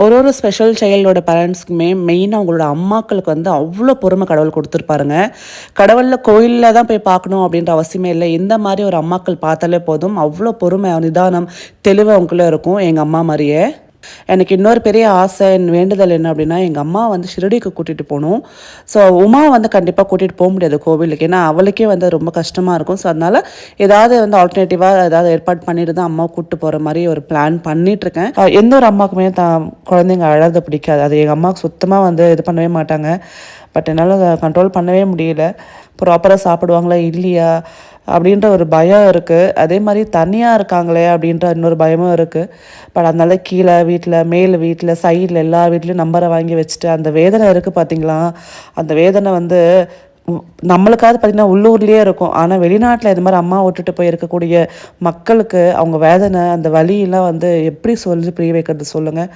ஒரு ஸ்பெஷல் சைல்டோட பேரண்ட்ஸ்க்குமே மெயினாக அவங்களோட அம்மாக்களுக்கு வந்து அவ்வளோ பொறுமை கடவுள் கொடுத்துருப்பாருங்க. கடவுளில் கோயிலில் தான் போய் பார்க்கணும் அப்படின்ற அவசியமே இல்லை. இந்த மாதிரி ஒரு அம்மாக்கள் பார்த்தாலே போதும். அவ்வளோ பொறுமை, நிதானம், தெளிவு அவங்களுக்குள்ள இருக்கும் எங்கள் அம்மா மாதிரியே. எனக்கு இன்னொரு பெரிய ஆசை, வேண்டுதல் என்ன அப்படின்னா, எங்கள் அம்மா வந்து ஷிரடிக்கு கூட்டிகிட்டு போகணும். ஸோ உமா வந்து கண்டிப்பாக கூட்டிகிட்டு போக முடியாது கோவிலுக்கு. ஏன்னா அவளுக்கே வந்து ரொம்ப கஷ்டமாக இருக்கும். ஸோ அதனால் ஏதாவது வந்து ஆல்டர்னேட்டிவாக ஏதாவது ஏற்பாடு பண்ணிட்டு தான் அம்மாவை கூப்பிட்டு போகிற மாதிரி ஒரு பிளான் பண்ணிகிட்ருக்கேன். எந்த ஒரு அம்மாவுக்குமே குழந்தைங்க அழறது பிடிக்காது. அது எங்கள் அம்மாவுக்கு சுத்தமாக வந்து இது பண்ணவே மாட்டாங்க. பட் என்னால் அதை கண்ட்ரோல் பண்ணவே முடியல. ப்ராப்பராக சாப்பிடுவாங்களா இல்லையா அப்படின்ற ஒரு பயம் இருக்குது. அதே மாதிரி தனியாக இருக்காங்களே அப்படின்ற இன்னொரு பயமும் இருக்குது. பட் அதனால கீழே வீட்டில், மேல் வீட்டில், சைடில் எல்லா வீட்லேயும் நம்பரை வாங்கி வச்சுட்டு அந்த வேதனை இருக்குது பார்த்தீங்களா, அந்த வேதனை வந்து நம்மளுக்காவது பார்த்திங்கன்னா உள்ளூர்லேயே இருக்கும். ஆனால் வெளிநாட்டில் இது மாதிரி அம்மா விட்டுட்டு போய் இருக்கக்கூடிய மக்களுக்கு அவங்க வேதனை, அந்த வலியெல்லாம் வந்து எப்படி சொல்லி புரிய வைக்கிறது சொல்லுங்கள்.